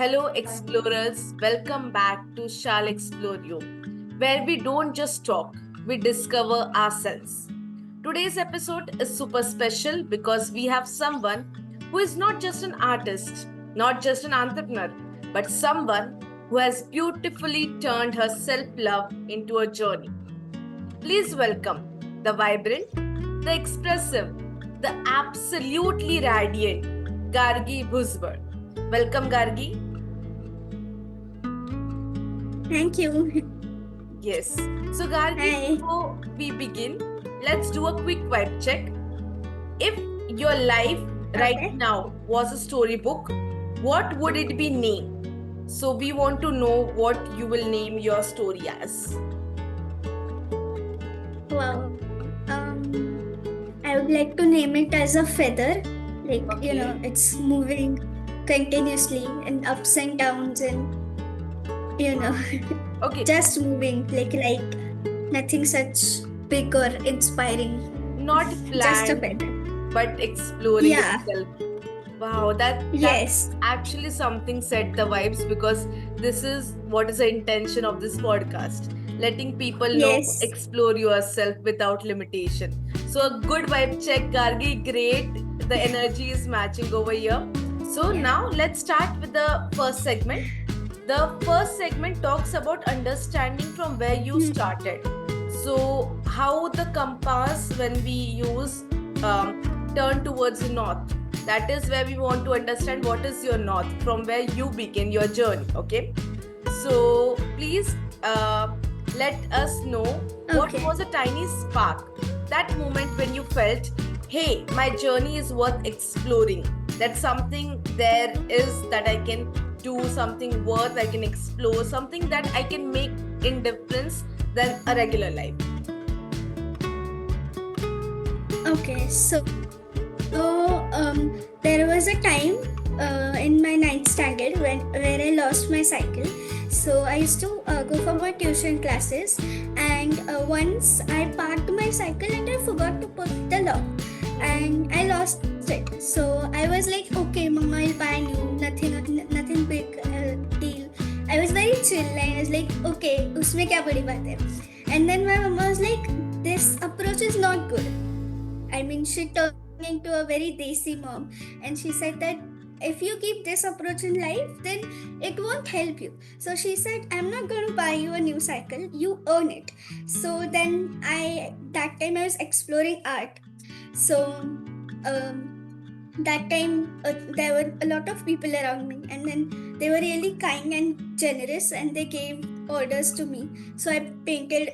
Hello, explorers. Welcome back to Shall Explore You, where we don't just talk, we discover ourselves. Today's episode is super special because we have someone who is not just an artist, not just an entrepreneur, but someone who has beautifully turned her self love into a journey. Please welcome the vibrant, the expressive, the absolutely radiant Gargi Bhuswar. Welcome, Gargi. Thank you. Yes. So, Gargi, Hi. before we begin, let's do a quick vibe check. If your life right Okay. now was a storybook, what would it be named? So, we want to know what you will name your story as. Wow. I would like to name it as a feather. Okay. It's moving continuously and ups and downs and Okay. just moving like nothing such big or inspiring. Not Just a planned, feather. but exploring Yeah. itself. Wow, that's Yes. actually something set the vibes because this is what is the intention of this podcast. Letting people know, Yes. explore yourself without limitation. So a good vibe check, Gargi, great. The energy is matching over here. So Yeah. now let's start with the first segment. The first segment talks about understanding from where you started. So how the compass when we use turn towards the north, that is where we want to understand what is your north, from where you begin your journey. Okay, so please let us know what Okay. was a tiny spark, that moment when you felt, hey, my journey is worth exploring, that something there is that I can do, something worth I can explore, something that I can make in difference than a regular life. Okay. There was a time in my ninth standard where I lost my cycle. So I used to go for my tuition classes, and once I parked my cycle and I forgot to put the lock, and I lost it. So I was like, okay, Mama, I'll buy new. Nothing big deal. I was very chill. I was like, okay, उसमें क्या बड़ी बात है? And then my mama was like, this approach is not good. I mean, she turned into a very desi mom, and she said that if you keep this approach in life, then it won't help you. So she said, I'm not going to buy you a new cycle, you earn it. So then that time I was exploring art. So that time there were a lot of people around me, and then they were really kind and generous, and they gave orders to me. So I painted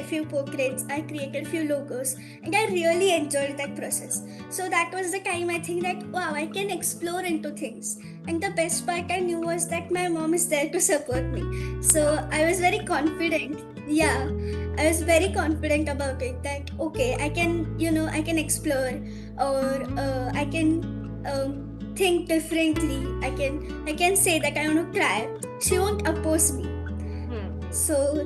few portraits, I created few logos, and I really enjoyed that process. So that was the time I think that, wow, I can explore into things. And the best part I knew was that my mom is there to support me. So I was very confident. Yeah, I was very confident about it, that okay, I can explore, or I can think differently. I can say that I want to try. She won't oppose me. So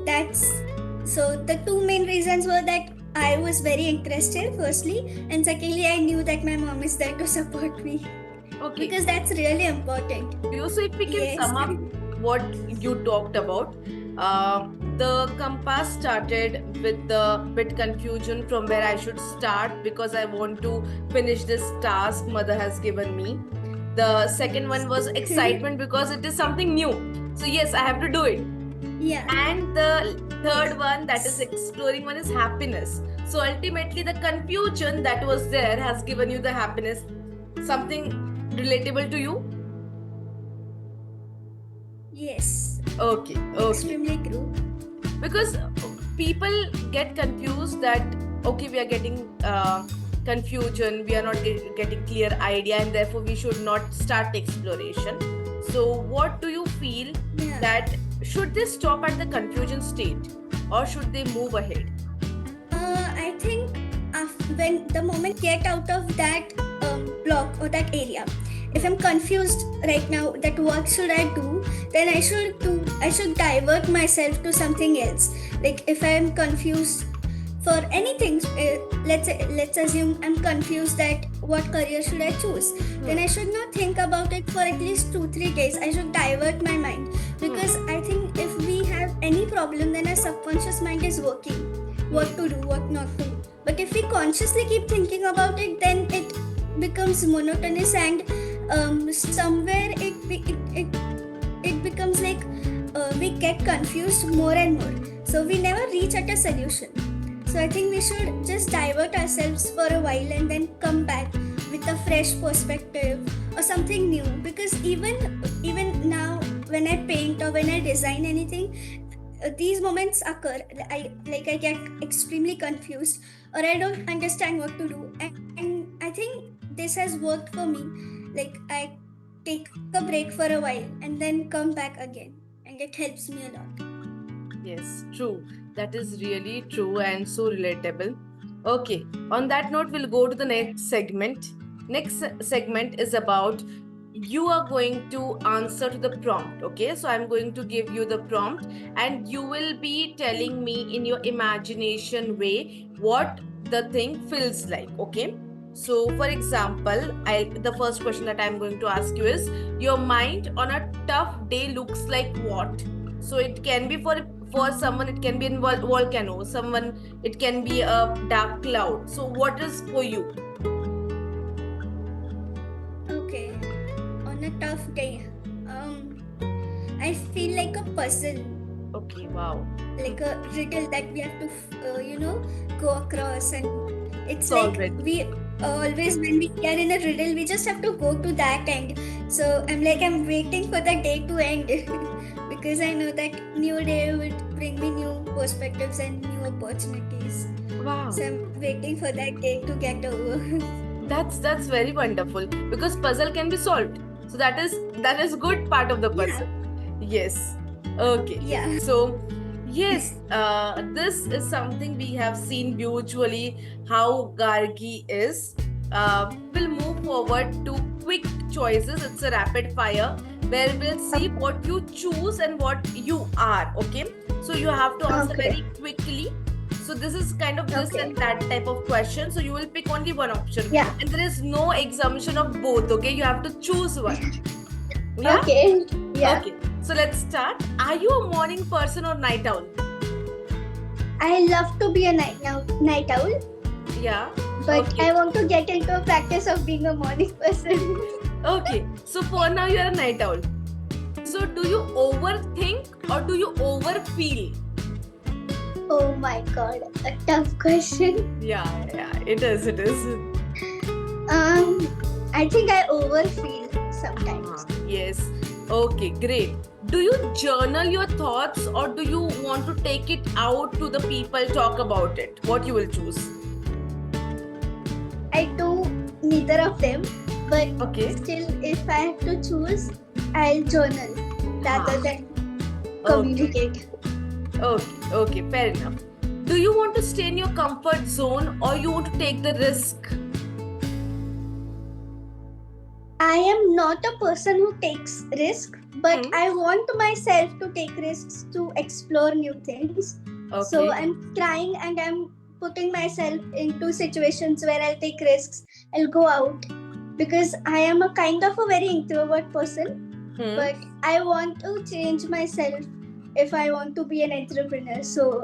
the two main reasons were that I was very interested, firstly, and secondly, I knew that my mom is there to support me. Okay. Because that's really important. So if we can Yes. sum up what you talked about, the compass started with the bit confusion from where I should start because I want to finish this task mother has given me. The second one was excitement because it is something new. So yes, I have to do it. Yeah. And the third one, that is exploring one, is happiness. So ultimately the confusion that was there has given you the happiness. Something relatable to you? Yes. Okay. Extremely true. Because people get confused that, okay, we are getting confusion, we are not getting clear idea, and therefore we should not start exploration. So what do you feel that should they stop at the confusion state or should they move ahead? I think when the moment get out of that block or that area, if I'm confused right now that what should I do, then I should divert myself to something else. Like if I'm confused for anything. Let's assume I'm confused that what career should I choose. Then I should not think about it for at least 2-3 days. I should divert my mind, because I think if we have any problem, then our subconscious mind is working what to do, what not to do. But if we consciously keep thinking about it, then it becomes monotonous, and somewhere it becomes like we get confused more and more. So we never reach at a solution. So I think we should just divert ourselves for a while and then come back with a fresh perspective or something new. Because even now, when I paint or when I design anything, these moments occur. I get extremely confused, or I don't understand what to do, and I think this has worked for me. Like, I take a break for a while and then come back again, and it helps me a lot. Yes, true. That is really true and so relatable. Okay, on that note, we'll go to the next segment. Next segment is about, you are going to answer to the prompt. Okay, so I'm going to give you the prompt, and you will be telling me in your imagination way what the thing feels like. Okay, so for example, the first question that I'm going to ask you is, your mind on a tough day looks like what? So it can be for someone, it can be a volcano, someone it can be a dark cloud. So what is for you? Okay, on a tough day, I feel like a puzzle. Okay, wow. Like a riddle that we have to go across, and it's Solve like it. we always, when we are in a riddle, we just have to go to that end. So I'm waiting for the day to end because I know that new day would bring me new perspectives and new opportunities. Wow. So I'm waiting for that day to get over. That's very wonderful, because puzzle can be solved. So that is good part of the puzzle. Yes. Okay. Yeah. So yes, this is something we have seen usually how Gargi is. We'll move forward to quick choices. It's a rapid fire where we'll see what you choose and what you are. Okay. So you have to answer Okay. very quickly. So this is kind of this Okay. and that type of question. So you will pick only one option. Yeah. And there is no exemption of both. Okay. You have to choose one. Yeah. Okay. Yeah. Okay. So let's start. Are you a morning person or night owl? I love to be a night owl, Yeah. but Okay. I want to get into a practice of being a morning person. Okay. So for now you are a night owl. So do you overthink or do you overfeel? Oh my god, a tough question. Yeah, it is. I think I overfeel sometimes. Yes. Okay, great. Do you journal your thoughts or do you want to take it out to the people, talk about it? What you will choose? I do neither of them, but Okay. still, if I have to choose, I'll journal rather than communicate. Okay, fair enough. Do you want to stay in your comfort zone or you want to take the risk? I am not a person who takes risk, but I want myself to take risks to explore new things. Okay. So I'm trying and I'm putting myself into situations where I'll take risks. I'll go out because I am a kind of a very introvert person, but I want to change myself if I want to be an entrepreneur. So,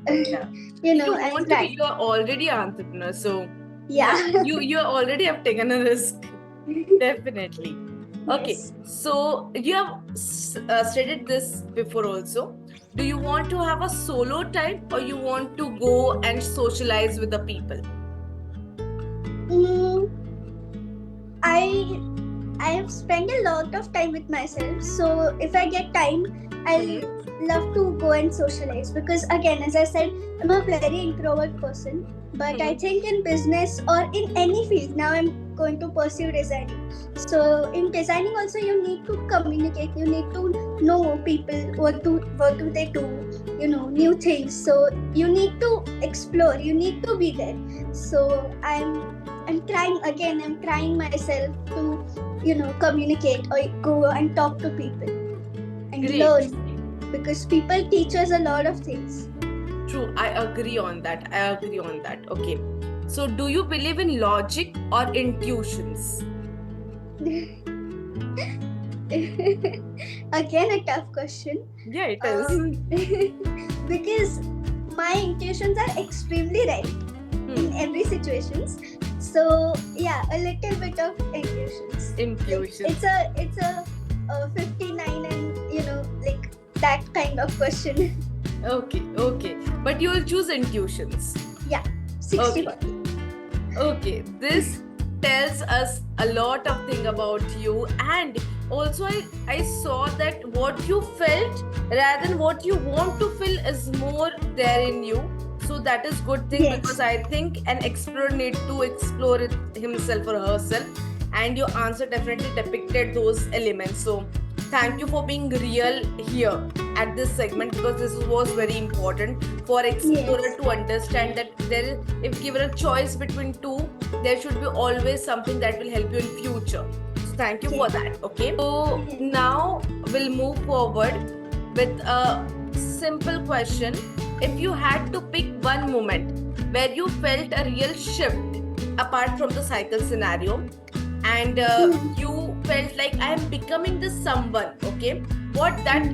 Yeah. I'm You trying. are already an entrepreneur, so Yeah. you already have taken a risk. Definitely. Okay, Yes. so you have stated this before also. Do you want to have a solo time or you want to go and socialize with the people? I have spent a lot of time with myself, so if I get time, I'll love to go and socialize, because again, as I said, I'm a very introvert person, but I think in business or in any field, now I'm going to pursue designing. So in designing also, you need to communicate, you need to know people, what do they do, new things. So you need to explore, you need to be there. So I'm trying myself to communicate or go and talk to people and Great. learn, because people teach us a lot of things. True, I agree on that. I agree on that. Okay. So, do you believe in logic or intuitions? Again, a tough question. Yeah, it is. Because my intuitions are extremely right in every situations. So yeah, a little bit of intuitions. Intuition. It's a 59 and like that kind of question. Okay. But you will choose intuitions. Yeah, 60. Okay. This tells us a lot of thing about you, and also I saw that what you felt rather than what you want to feel is more there in you. So that is good thing. Yes. Because I think an explorer need to explore it himself or herself, and your answer definitely depicted those elements. So thank you for being real here at this segment, because this was very important for explorer Yes. to understand that if given a choice between two, there should be always something that will help you in future. So thank you for that. Okay, so now we'll move forward with a simple question. If you had to pick one moment where you felt a real shift apart from the cycle scenario, and you felt like I am becoming this someone, okay, what that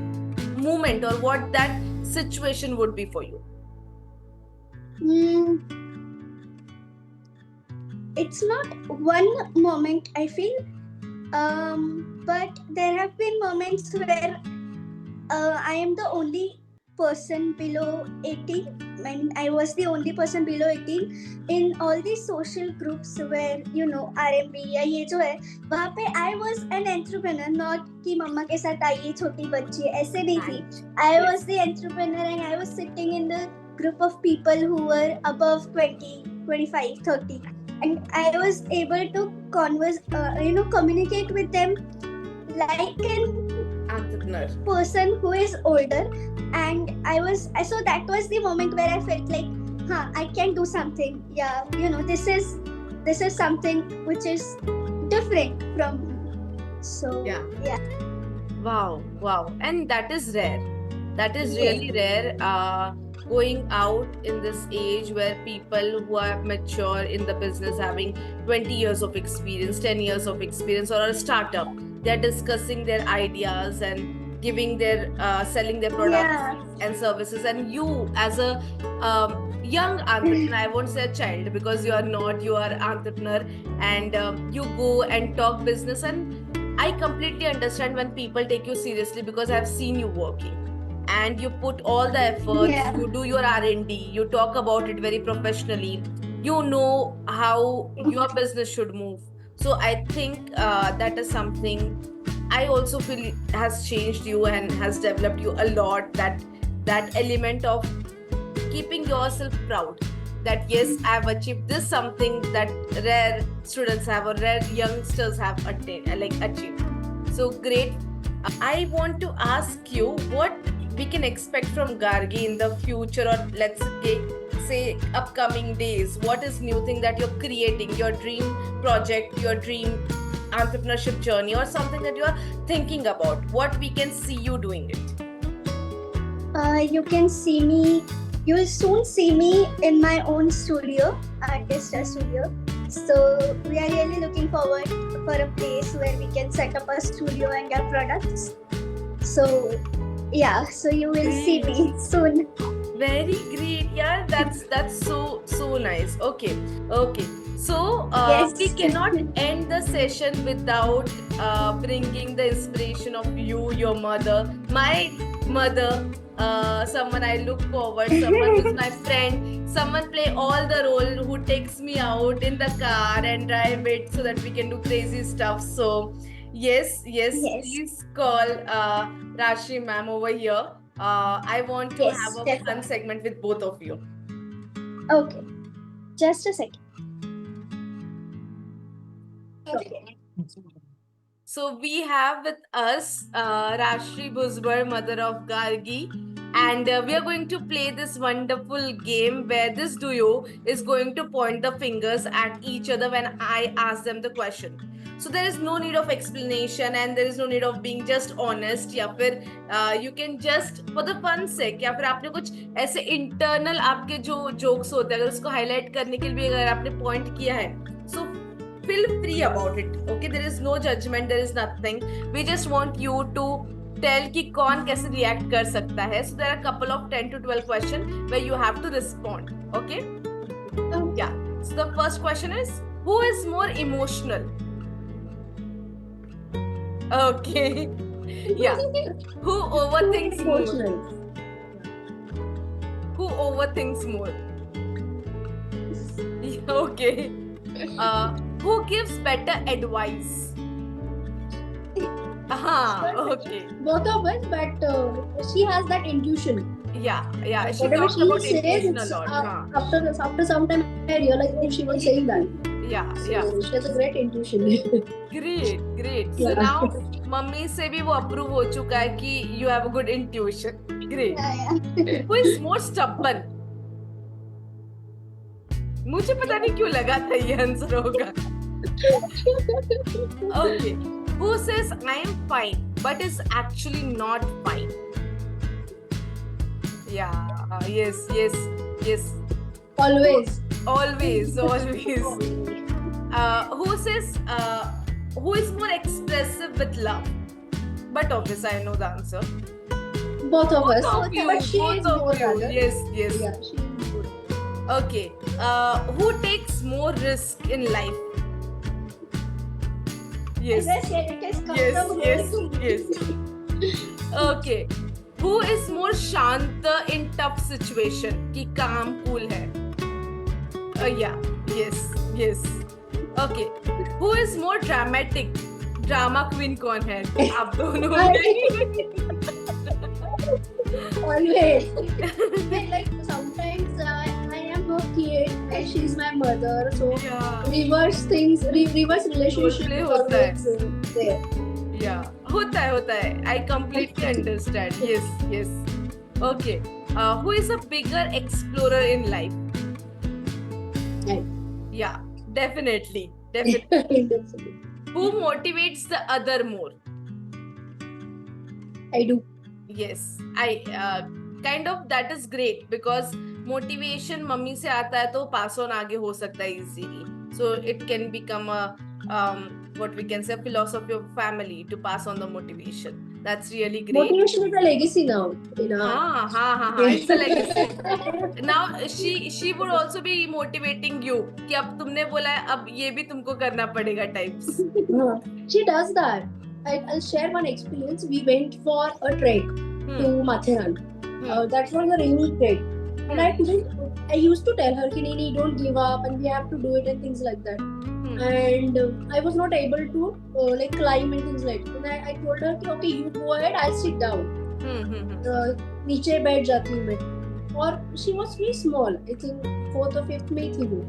moment or what that situation would be for you? It's not one moment, I feel, but there have been moments where I am the only person below 18, when I was the only person below 18 in all these social groups where RMB या ये जो है वहाँ पे I was an entrepreneur, not कि मम्मा के साथ आई छोटी बच्ची ऐसे नहीं थी. I was the entrepreneur and I was sitting in the group of people who were above 20, 25, 30, and I was able to communicate with them like an Entrepreneur person who is older, and so that was the moment where I felt like I can do something. Yeah, this is something which is different from me. So yeah. Wow, and that is rare. That is really rare, going out in this age where people who are mature in the business, having 20 years of experience, 10 years of experience, or a startup, they're discussing their ideas and giving their selling their products and services. And you as a young entrepreneur, I won't say a child because you are not, you are entrepreneur, and you go and talk business. And I completely understand when people take you seriously, because I've seen you working and you put all the efforts. You do your R&D, you talk about it very professionally, you know how your business should move. So I think that is something I also feel has changed you and has developed you a lot, that element of keeping yourself proud that yes, I have achieved this, something that rare students have or rare youngsters have achieved. So great. I want to ask you what we can expect from Gargi in the future, or let's say upcoming days. What is new thing that you're creating, your dream project, your dream entrepreneurship journey, or something that you're thinking about? What we can see you doing it? You'll soon see me in my own studio, Artista Studio. So we are really looking forward for a place where we can set up a studio and our products. So yeah, so you will see me soon. Very great. Yeah, that's so nice. Okay. So we cannot end the session without bringing the inspiration of you, your mother, my mother, someone I look forward, someone who's my friend, someone play all the role, who takes me out in the car and drive it so that we can do crazy stuff. So yes, please call Rashi ma'am over here. I want to have a fun segment with both of you. Okay, just a second. Okay. So we have with us Rashri Bhusbar, mother of Gargi, and we are going to play this wonderful game where this duo is going to point the fingers at each other when I ask them the question. So there is no need of explanation and there is no need of being just honest, या फिर you can just for the fun sake, या फिर आपने कुछ ऐसे internal आपके जो jokes होते हैं अगर उसको highlight करने के लिए अगर आपने point किया है, so feel free about it. Okay, there is no judgment, there is nothing. We just want you to tell कि कौन कैसे react कर सकता है. So there are a couple of 10 to 12 questions where you have to respond. Okay? Yeah. So the first question is, who is more emotional? Okay. Yeah. Who overthinks more? Who overthinks more? Okay. Who gives better advice? Okay. Both of us, but she has that intuition. Yeah. She Whatever talked she about says, intuition a it's, lot. after some time, I realized that she was saying that. Yeah. She has a great intuition. Great. So Yeah. now mummy से भी वो approve हो चुका है कि you have a good intuition. Great. Who is more stubborn? मुझे पता नहीं क्यों लगा था ये आंसर होगा. Okay. Who says I am fine but is actually not fine? Yeah. Yes. Always. Always. Who says who is more expressive with love? But obviously I know the answer. Both of us. Both of you, But she both is of more you. rather. Yes. Yeah, she is more. Okay. Who takes more risk in life? Yes. As I said, it has come from her to me. Yes. Okay. Who is more shanta in tough situation? कि calm, cool है. Yeah. Yes. Okay. Who is more dramatic? Drama queen कौन है? आप दोनों Always. Like sometimes I am her kid and she's my mother, so Yeah. reverse relationship Totally is होता है. always there. Yeah. होता है. I completely understand. Yes. Okay. Who is a bigger explorer in life? Right. Yeah. Definitely. Who motivates the other more? I do. Yes, I kind of that is great because motivation mummy से आता है तो pass on आगे हो सकता है easily. So it can become a what we can say a philosophy of family to pass on the motivation. That's really great. Motivation is a legacy now. हाँ, it's a legacy. Now she would also be motivating you कि अब तुमने बोला है अब ये भी तुमको करना पड़ेगा types. She does that. I'll share one experience. We went for a trek to Matheran. That was a rainy trek. And I used to tell her, "Nahi, don't give up and we have to do it," and things like that. And I was not able to like climb and things like that. And I told her, "Okay, you go ahead, I'll sit down." नीचे बैठ जाती हूँ मैं. और she was very small. I think 4th or 5th में थी वो.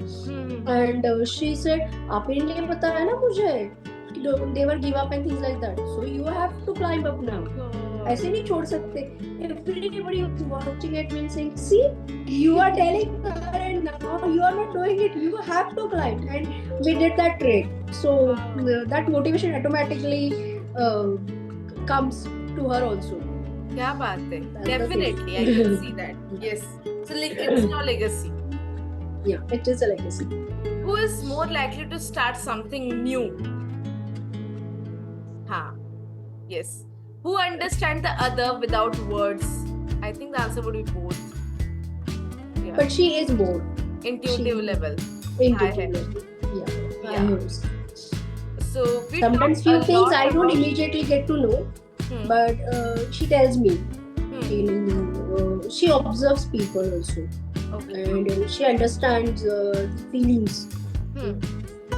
And she said, "आपने नहीं पता है ना मुझे. Never give up and things like that. So you have to climb up now." ऐसे नहीं छोड़ सकते. Everybody was watching it and saying, "See, you are telling her and now you are not doing it. You have to climb." And we did that trek. So that motivation automatically comes to her also. क्या बात है? That's the Definitely, I thing. can see that. Yes. So it's your legacy. Yeah, it is a legacy. Who is more likely to start something new? Yes. Who understand the other without words? I think the answer would be both. Yeah. But she is more Intuitive she- level. intuitive. Yeah. Yeah. Yeah. So we Sometimes talked few a things lot I don't about- immediately get to know, Hmm. but she tells me. Hmm. She observes people also, Okay. and she understands feelings. Hmm.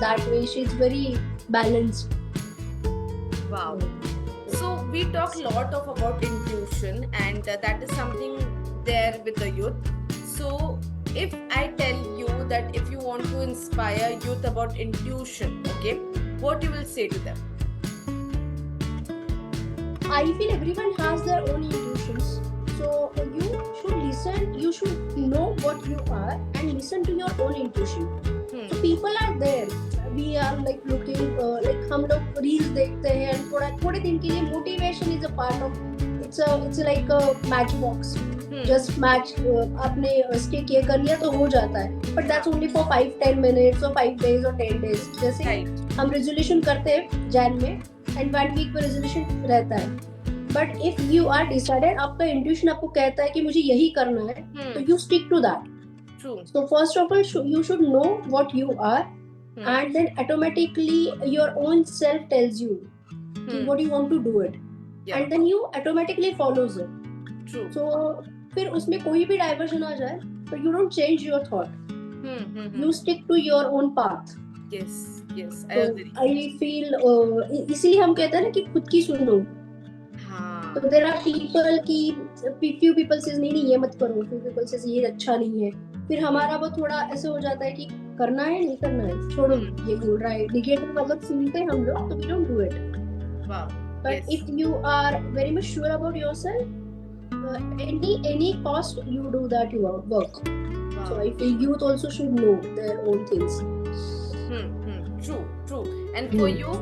That way, she's very balanced. Wow. So we talk a lot about intuition, and that is something there with the youth. So if I tell you that if you want to inspire youth about intuition, okay, what you will say to them? I feel everyone has their own intuitions. So you should listen. You should know what you are and listen to your own intuition. So people are there. we are like looking like हम लोग reels देखते हैं and थोड़े दिन के लिए motivation is a part of it's like a matchbox. Just match आपने stick ये कर लिया तो हो जाता है, but that's only for 5-10 minutes or 5 days or 10 days. जैसे हम resolution करते हैं Jan में and 1 week में resolution रहता है, but if you are decided, आपका intuition आपको कहता है कि मुझे यही करना है, तो you stick to that. True. So first of all, you should know what you are, and then automatically your own self tells you what you want to do it, and then you automatically follows it. True. So फिर उसमें कोई भी diversion आ जाए, so you don't change your thought. You stick to your own path. Yes, yes, I So agree. I feel इसीलिए हम कहते हैं ना कि खुद की सुनो. हाँ. So there are people की few people says नहीं ये मत करो, few people says ये अच्छा नहीं है. फिर हमारा वो थोड़ा ऐसे हो जाता है कि करना है नहीं करना है, छोड़ो ये बोल रहा है. नेगेटिव मतलब सुनते हैं हम लोग, तो we don't do it. Wow. But Yes. if you are very much sure about yourself, any cost you do that your work. Wow. So I feel youth also should know their own things. True, true. And for you,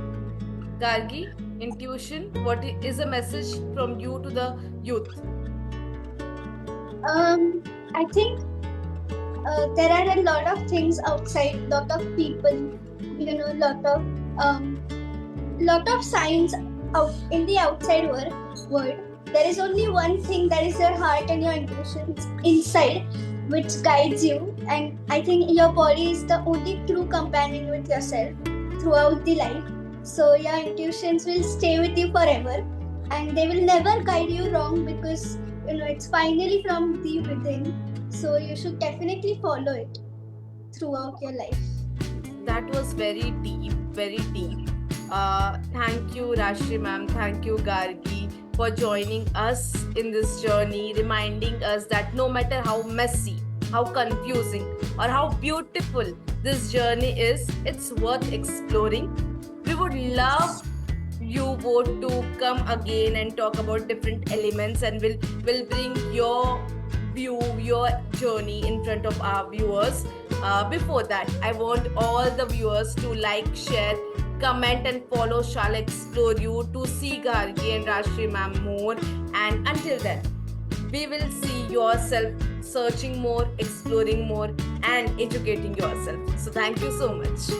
Gargi, intuition, what is a message from you to the youth? I think there are a lot of things outside, lot of people, lot of signs out in the outside world. There is only one thing, that is your heart and your intuition inside, which guides you. And I think your body is the only true companion with yourself throughout the life. So your intuitions will stay with you forever, and they will never guide you wrong, because it's finally from the within. So you should definitely follow it throughout your life. That was very deep, very deep. Thank you, Rashri ma'am. Thank you, Gargi, for joining us in this journey, reminding us that no matter how messy, how confusing, or how beautiful this journey is, it's worth exploring. We would love you both to come again and talk about different elements, and we'll bring your view, your journey in front of our viewers. Before that, I want all the viewers to like, share, comment and follow Shall Explore You to see Gargi and Rashri ma'am more. And until then, we will see yourself searching more, exploring more and educating yourself. So thank you so much.